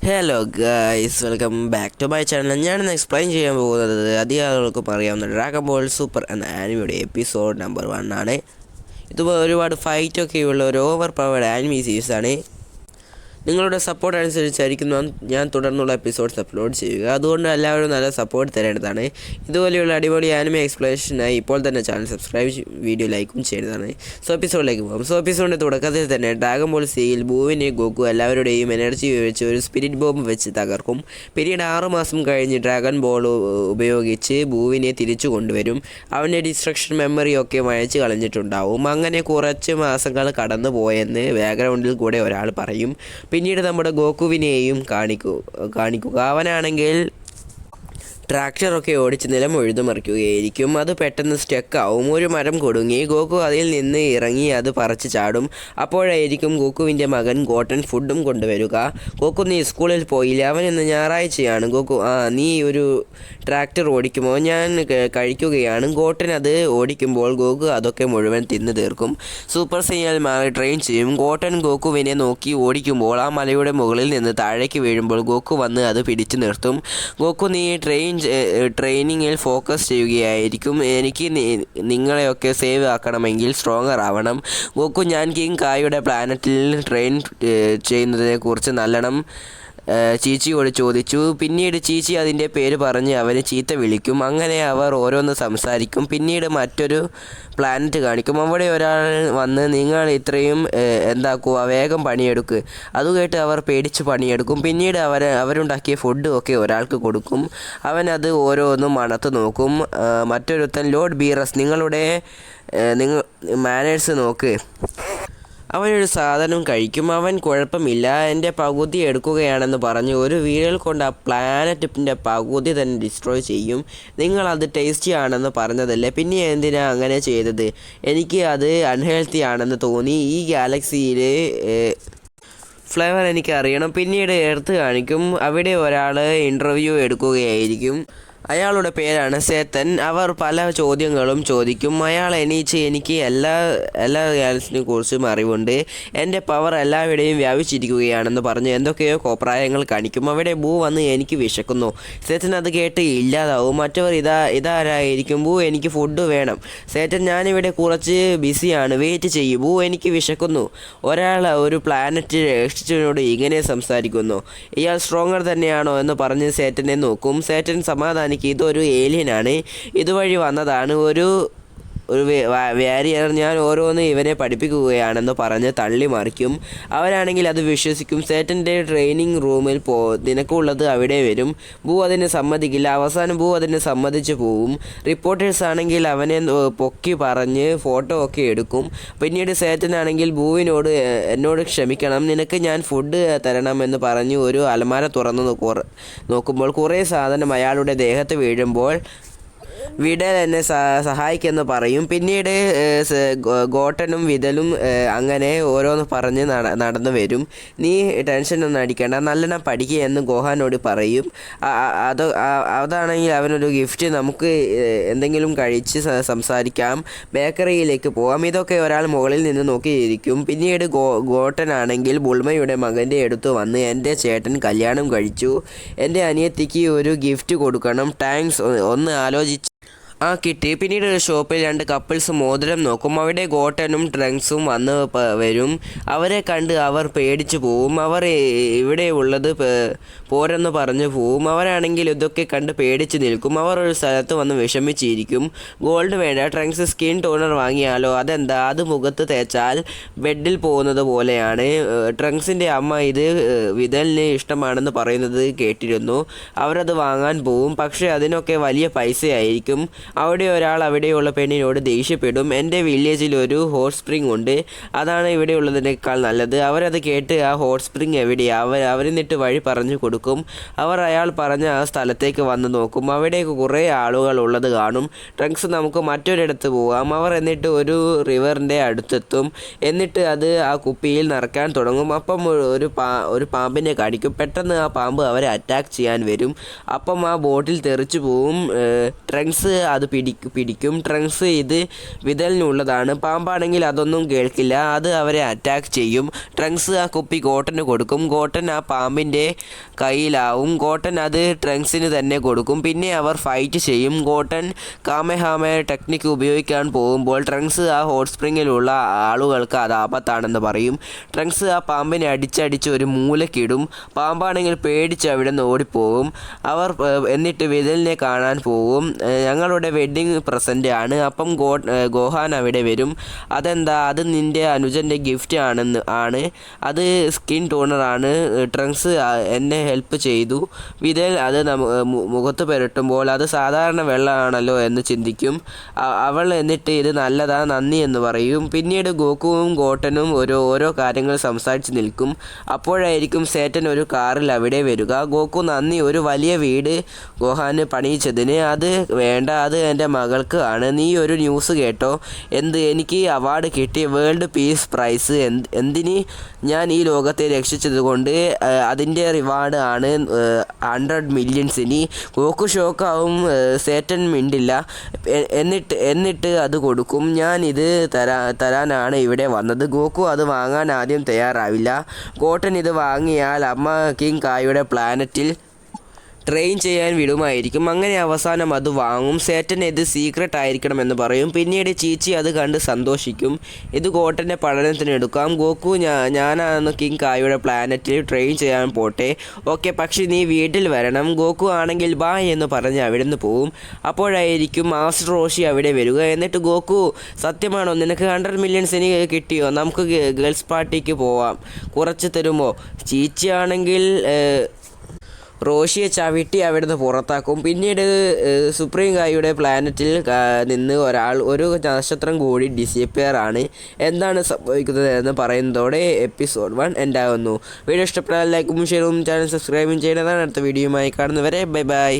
Hello guys, welcome back to my channel. ഞാനിന്ന് explain ചെയ്യാൻ പോകുന്നത് അധികം ആളുകൾക്കും അറിയാവുന്ന ഡ്രാഗൺ ബോൾ സൂപ്പർ എന്ന ആനിമയുടെ എപ്പിസോഡ് നമ്പർ 1 ആണ്. ഇത് ഒരുപാട് ഫൈറ്റൊക്കെയുള്ള ഒരു ഓവർ പവർഡ് ആനിമി സീരീസാണ്. നിങ്ങളുടെ സപ്പോർട്ട് അനുസരിച്ചായിരിക്കും ഞാൻ തുടർന്നുള്ള എപ്പിസോഡ്സ് അപ്ലോഡ് ചെയ്യുക. അതുകൊണ്ട് എല്ലാവരും നല്ല സപ്പോർട്ട് തരേണ്ടതാണ്. ഇതുപോലെയുള്ള അടിപൊളി ആനിമി എക്സ്പ്ലനേഷനായി ഇപ്പോൾ തന്നെ ചാനൽ സബ്സ്ക്രൈബ് വീഡിയോ ലൈക്കും ചെയ്യേണ്ടതാണ്. എപ്പിസോഡിലേക്ക് പോകും. എപ്പിസോഡിൻ്റെ തുടക്കത്തിൽ തന്നെ ഡ്രാഗൺ ബോൾ സിയിൽ ഭൂവിനെ ഗോക്കു എല്ലാവരുടെയും എനർജി ഉപയോഗിച്ച് ഒരു സ്പിരിറ്റ് ബോംബ് വെച്ച് തകർക്കും. പിന്നീട് 6 മാസം കഴിഞ്ഞ് ഡ്രാഗൺ ബോൾ ഉപയോഗിച്ച് ഭൂവിനെ തിരിച്ചു കൊണ്ടുവരും. അവൻ്റെ ഡിസ്ട്രക്ഷൻ മെമ്മറിയൊക്കെ മായ്ച്ചു കളഞ്ഞിട്ടുണ്ടാവും. അങ്ങനെ കുറച്ച് മാസങ്ങൾ കടന്നു പോയെന്ന് ബാക്ക്ഗ്രൗണ്ടിൽ കൂടെ ഒരാൾ പറയും. പിന്നീട് നമ്മുടെ ഗോക്കുവിനെയും കാണിക്കുക. അവനാണെങ്കിൽ ട്രാക്ടറൊക്കെ ഓടിച്ച് നിലം ഉഴുതുമറിക്കുകയായിരിക്കും. അത് പെട്ടെന്ന് സ്റ്റക്കാവും. ഒരു മരം കൊടുങ്ങി ഗോക്കു അതിൽ നിന്ന് ഇറങ്ങി അത് പറിച്ച് ചാടും. അപ്പോഴായിരിക്കും ഗോക്കുവിൻ്റെ മകൻ ഗോട്ടൻ ഫുഡും കൊണ്ടുവരിക. ഗോക്കു, നീ സ്കൂളിൽ പോയില്ല, അവൻ ഇന്ന് ഞായറാഴ്ചയാണ്. ഗോക്കു, നീ ഒരു ട്രാക്ടർ ഓടിക്കുമോ? ഞാൻ കഴിക്കുകയാണ്. ഗോട്ടൻ അത് ഓടിക്കുമ്പോൾ ഗോക്കു അതൊക്കെ മുഴുവൻ തിന്നു തീർക്കും. സൂപ്പർ സൈന്യന്മാരെ ട്രെയിൻ ചെയ്യും. ഗോട്ടൻ ഗോക്കുവിനെ നോക്കി ഓടിക്കുമ്പോൾ ആ മലയുടെ മുകളിൽ നിന്ന് താഴേക്ക് വീഴുമ്പോൾ ഗോക്കു വന്ന് അത് പിടിച്ചു നിർത്തും. ഗോക്കു, നീ ട്രെയിനിങ്ങിൽ ഫോക്കസ് ചെയ്യുകയായിരിക്കും. എനിക്ക് നിങ്ങളെയൊക്കെ സേവ് ആക്കണമെങ്കിൽ സ്ട്രോങ്ങർ ആവണം. ഗോക്കു, ഞാൻ കിങ് കായുടെ പ്ലാനറ്റിൽ ട്രെയിൻ ചെയ്യുന്നതിനെക്കുറിച്ച് നല്ലോണം ചീച്ചിയോട് ചോദിച്ചു. പിന്നീട് ചീച്ചി അതിൻ്റെ പേര് പറഞ്ഞ് അവനെ ചീത്ത വിളിക്കും. അങ്ങനെ അവർ ഓരോന്ന് സംസാരിക്കും. പിന്നീട് മറ്റൊരു പ്ലാനറ്റ് കാണിക്കും. അവിടെ ഒരാൾ വന്ന്, നിങ്ങൾ ഇത്രയും എന്താക്കുക, വേഗം പണിയെടുക്ക്. അതുകേട്ട് അവർ പേടിച്ച് പണിയെടുക്കും. പിന്നീട് അവരുണ്ടാക്കിയ ഫുഡ് ഒക്കെ ഒരാൾക്ക് കൊടുക്കും. അവൻ അത് ഓരോന്നും മണത്ത് നോക്കും. മറ്റൊരുത്തൻ, ലോർഡ് ബീറസ്, നിങ്ങൾ മാനേഴ്സ് നോക്ക്. അവനൊരു സാധനം കഴിക്കും. അവൻ കുഴപ്പമില്ല, എൻ്റെ പകുതി എടുക്കുകയാണെന്ന് പറഞ്ഞ് ഒരു വീരൽ കൊണ്ട് ആ പ്ലാനറ്റിൻ്റെ പകുതി തന്നെ ഡിസ്ട്രോയ് ചെയ്യും. നിങ്ങളത് ടേസ്റ്റി ആണെന്ന് പറഞ്ഞതല്ലേ, പിന്നെ എന്തിനാ അങ്ങനെ ചെയ്തത്? എനിക്ക് അത് അൺഹെൽത്തി ആണെന്ന് തോന്നി. ഈ ഗാലക്സിയിൽ ഫ്ലേവർ എനിക്ക് അറിയണം. പിന്നീട് എർത്ത് കാണിക്കും. അവിടെ ഒരാൾ ഇൻ്റർവ്യൂ എടുക്കുകയായിരിക്കും. അയാളുടെ പേരാണ് സേത്തൻ. അവർ പല ചോദ്യങ്ങളും ചോദിക്കും. അയാൾ എണീച്ച്, എനിക്ക് എല്ലാ ഗാലക്സിനെ കുറിച്ചും അറിവുണ്ട്, എൻ്റെ പവർ എല്ലാവിടെയും വ്യാപിച്ചിരിക്കുകയാണെന്ന് പറഞ്ഞ് എന്തൊക്കെയോ കോപ്രായങ്ങൾ കാണിക്കും. അവിടെ ഭൂ വന്ന്, എനിക്ക് വിശക്കുന്നു. സേത്തൻ അത് കേട്ട് ഇല്ലാതാവും. മറ്റവർ, ഇതാരായിരിക്കും? ഭൂ, എനിക്ക് ഫുഡ് വേണം. സേത്തൻ, ഞാനിവിടെ കുറച്ച് ബിസിയാണ്, വെയിറ്റ് ചെയ്യൂ. ഭൂ, എനിക്ക് വിശക്കുന്നു. ഒരാൾ ഒരു പ്ലാനറ്റ് രക്ഷിച്ചവനോട് ഇങ്ങനെ സംസാരിക്കുന്നു. ഇയാൾ സ്ട്രോങ്ങർ തന്നെയാണോ എന്ന് പറഞ്ഞ് സേറ്റനെ നോക്കും. സേറ്റൻ സമാധാനിക്കും. ഇതൊരു ഏലിയനാണ്, ഇതുവഴി വന്നതാണ്, ഒരു വാരിയർ. ഞാൻ ഓരോന്ന് ഇവനെ പഠിപ്പിക്കുകയാണെന്ന് പറഞ്ഞ് തള്ളി മറിക്കും. അവരാണെങ്കിൽ അത് വിശ്വസിക്കും. സേറ്റൻ്റെ ട്രെയിനിങ് റൂമിൽ നിനക്കുള്ളത് അവിടെ വരും. ഭൂ അതിന് സമ്മതിക്കില്ല. അവസാനം ഭൂ അതിന് സമ്മതിച്ചു പോവും. റിപ്പോർട്ടേഴ്സ് ആണെങ്കിൽ അവനെ പൊക്കി പറഞ്ഞ് ഫോട്ടോ ഒക്കെ എടുക്കും. പിന്നീട് സേറ്റനാണെങ്കിൽ ഭൂവിനോട്, എന്നോട് ക്ഷമിക്കണം, നിനക്ക് ഞാൻ ഫുഡ് തരണമെന്ന് പറഞ്ഞ് ഒരു അലമാര തുറന്ന് നോക്കുമ്പോൾ കുറേ സാധനം അയാളുടെ ദേഹത്ത് വീഴുമ്പോൾ വിടൽ എന്നെ സഹായിക്കുമെന്ന് പറയും. പിന്നീട് ഗോട്ടനും വിതലും അങ്ങനെ ഓരോന്ന് പറഞ്ഞ് നടന്നു വരും. നീ ടെൻഷനൊന്നും അടിക്കേണ്ട, നല്ലോണം പഠിക്കുക എന്ന് ഗോഹാനോട് പറയും. അതാണെങ്കിൽ അവനൊരു ഗിഫ്റ്റ്, നമുക്ക് എന്തെങ്കിലും കഴിച്ച് സംസാരിക്കാം, ബേക്കറിയിലേക്ക് പോകാം. ഇതൊക്കെ ഒരാൾ മുകളിൽ നിന്ന് നോക്കിയിരിക്കും. പിന്നീട് ഗോട്ടനാണെങ്കിൽ ബുൾമയുടെ മകൻ്റെ അടുത്ത് വന്ന്, എൻ്റെ ചേട്ടൻ കല്യാണം കഴിച്ചു, എൻ്റെ അനിയത്തിക്ക് ഒരു ഗിഫ്റ്റ് കൊടുക്കണം, താങ്ക്സ്, ഒന്ന് ആലോചിച്ച് കിട്ടി. പിന്നീട് ഒരു ഷോപ്പിൽ 2 കപ്പിൾസ് മോതിരം നോക്കും. അവിടെ ഗോട്ടനും ട്രങ്ക്സും വന്ന് വരും. അവരെ കണ്ട് അവർ പേടിച്ചു പോവും. അവർ ഇവിടെ ഉള്ളത് പോരെന്ന് പറഞ്ഞു പോവും. അവരാണെങ്കിൽ ഇതൊക്കെ കണ്ട് പേടിച്ച് നിൽക്കും. അവർ ഒരു സ്ഥലത്ത് വന്ന് വിഷമിച്ചിരിക്കും. ഗോൾഡ് വേണ്ട, ട്രങ്ക്സ് സ്കിൻ ടോണർ വാങ്ങിയാലോ? അതെന്താ? അത് മുഖത്ത് തേച്ചാൽ ബെഡിൽ പോകുന്നത് പോലെയാണ്. ട്രങ്ക്സിൻ്റെ അമ്മ ഇത് വിതലിന് ഇഷ്ടമാണെന്ന് പറയുന്നത് കേട്ടിരുന്നു. അവരത് വാങ്ങാൻ പോവും. പക്ഷേ അതിനൊക്കെ വലിയ പൈസയായിരിക്കും. അവിടെ ഒരാൾ അവിടെയുള്ള പെണ്ണിനോട് ദേഷ്യപ്പെടും. എൻ്റെ വില്ലേജിൽ ഒരു ഹോട്ട് സ്പ്രിംഗ് ഉണ്ട്, അതാണ് ഇവിടെ ഉള്ളതിനേക്കാൾ നല്ലത്. അവരത് കേട്ട്, ആ ഹോട്ട് സ്പ്രിംഗ് എവിടെയാണ്? അവരെന്നിട്ട് വഴി പറഞ്ഞു കൊടുക്കും. അയാൾ പറഞ്ഞ ആ സ്ഥലത്തേക്ക് വന്ന് നോക്കും. അവിടേക്ക് കുറേ ആളുകൾ ഉള്ളത് കാണും. ട്രങ്ക്സ്, നമുക്ക് മറ്റൊരിടത്ത് പോകാം. അവർ എന്നിട്ട് ഒരു റിവറിൻ്റെ അടുത്തെത്തും. എന്നിട്ട് അത് ആ കുപ്പിയിൽ നിറയ്ക്കാൻ തുടങ്ങും. അപ്പം ഒരു പാമ്പിനെ കാണിക്കും. പെട്ടെന്ന് ആ പാമ്പ് അവരെ അറ്റാക്ക് ചെയ്യാൻ വരും. അപ്പം ആ ബോട്ടിൽ തെറിച്ചു പോവും. ട്രങ്ക്സ് അത് പിടിക്കും. ട്രങ്ക്സ് ഇത് വിതലിനുള്ളതാണ്. പാമ്പാണെങ്കിൽ അതൊന്നും കേൾക്കില്ല, അത് അവരെ അറ്റാക്ക് ചെയ്യും. ട്രങ്ക്സ് ആ കുപ്പി ഗോട്ടന് കൊടുക്കും. ഗോട്ടൻ ആ പാമ്പിൻ്റെ കയ്യിലാവും. ഗോട്ടൻ അത് ട്രങ്ക്സിന് തന്നെ കൊടുക്കും. പിന്നെ അവർ ഫൈറ്റ് ചെയ്യും. ഗോട്ടൻ കാമെഹാമെ ടെക്നിക്ക് ഉപയോഗിക്കാൻ പോകുമ്പോൾ ട്രങ്ക്സ് ആ ഹോട്ട് സ്പ്രിങ്ങിലുള്ള ആളുകൾക്ക് അത് ആപത്താണെന്ന് പറയും. ട്രങ്ക്സ് ആ പാമ്പിനെ അടിച്ചടിച്ച് ഒരു മൂലക്കിടും. പാമ്പാണെങ്കിൽ പേടിച്ച് അവിടെ നിന്ന് ഓടിപ്പോകും. അവർ എന്നിട്ട് വിതലിനെ കാണാൻ പോകും. ഞങ്ങളുടെ വെഡ്ഡിങ് പ്രസൻ്റ് ആണ്. അപ്പം ഗോഹാൻ അവിടെ വരും. അതെന്താ, അത് നിൻ്റെ അനുജൻ്റെ ഗിഫ്റ്റ് ആണ്. അത് സ്കിൻ ടോണറാണ്. ട്രങ്ക്സ് എന്നെ ഹെൽപ്പ് ചെയ്തു. വിതൽ അത് മുഖത്ത് പുരട്ടുമ്പോൾ അത് സാധാരണ വെള്ളമാണല്ലോ എന്ന് ചിന്തിക്കും. അവൾ എന്നിട്ട് ഇത് നല്ലതാ, നന്ദി എന്ന് പറയും. പിന്നീട് ഗോക്കുവും ഗോട്ടനും ഓരോ കാര്യങ്ങൾ സംസാരിച്ച് നിൽക്കും. അപ്പോഴായിരിക്കും സേറ്റൻ ഒരു കാറിൽ അവിടെ വരിക. ഗോക്കു നന്ദി, ഒരു വലിയ വീട് ഗോഹാന് പണിയിച്ചതിന്. അത് വേണ്ട, അത് എൻ്റെ മകൾക്ക് ആണ്. നീ ഒരു ന്യൂസ് കേട്ടോ? എനിക്ക് അവാർഡ് കിട്ടി, വേൾഡ് പീസ് പ്രൈസ്. എന്തിന്? ഞാൻ ഈ ലോകത്തെ രക്ഷിച്ചത് കൊണ്ട്. അതിൻ്റെ റിവാർഡ് ആണ് 100 മില്യൺസിന്. ഗോക്കു ഷോക്കാവും. സേറ്റൻ മിണ്ടില്ല. എന്നിട്ട് അത് കൊടുക്കും. ഞാൻ ഇത് തരാനാണ് ഇവിടെ വന്നത്. ഗോക്കു അത് വാങ്ങാൻ ആദ്യം തയ്യാറാവില്ല. ഗോട്ടൻ ഇത് വാങ്ങിയാൽ അമ്മ കിങ് കായുടെ പ്ലാനറ്റിൽ ട്രെയിൻ ചെയ്യാൻ വിടുമായിരിക്കും. അങ്ങനെ അവസാനം അത് വാങ്ങും. സേറ്റൻ ഇത് സീക്രട്ട് ആയിരിക്കണമെന്ന് പറയും. പിന്നീട് ചീച്ചി അത് കണ്ട് സന്തോഷിക്കും. ഇത് ഗോട്ടൻ്റെ പഠനത്തിനെടുക്കാം. ഗോക്കു, ഞാനാണ് കിങ് കായുടെ പ്ലാനറ്റിൽ ട്രെയിൻ ചെയ്യാൻ പോട്ടെ. ഓക്കെ, പക്ഷേ നീ വീട്ടിൽ വരണം. ഗോക്കു ആണെങ്കിൽ ബായ് എന്ന് പറഞ്ഞ് അവിടെ നിന്ന് പോവും. അപ്പോഴായിരിക്കും മാസ്റ്റർ റോഷി അവിടെ വരിക. എന്നിട്ട് ഗോക്കു, സത്യമാണോ, നിനക്ക് 100 മില്യൺസിന് കിട്ടിയോ? നമുക്ക് ഗേൾസ് പാർട്ടിക്ക് പോവാം, കുറച്ച് തരുമോ? ചീച്ചി ആണെങ്കിൽ റോഷിയെ ചവിട്ടി അവിടുന്ന് പുറത്താക്കും. പിന്നീട് സുപ്രീം കായുടെ പ്ലാനറ്റിൽ നിന്ന് ഒരു നക്ഷത്രം കൂടി ഡിസപ്പിയർ ആണ്. എന്താണ് സംഭവിക്കുന്നത് എന്ന് പറയുന്നതോടെ എപ്പിസോഡ് 1 എൻഡാകുന്നു. വീഡിയോ ഇഷ്ടപ്പെട്ടാൽ ലൈക്കും ഷെയറും ചാനൽ സബ്സ്ക്രൈബും ചെയ്യുന്നതാണ്. അടുത്ത വീഡിയോയുമായി കാണുന്നവരെ ബൈ ബൈ.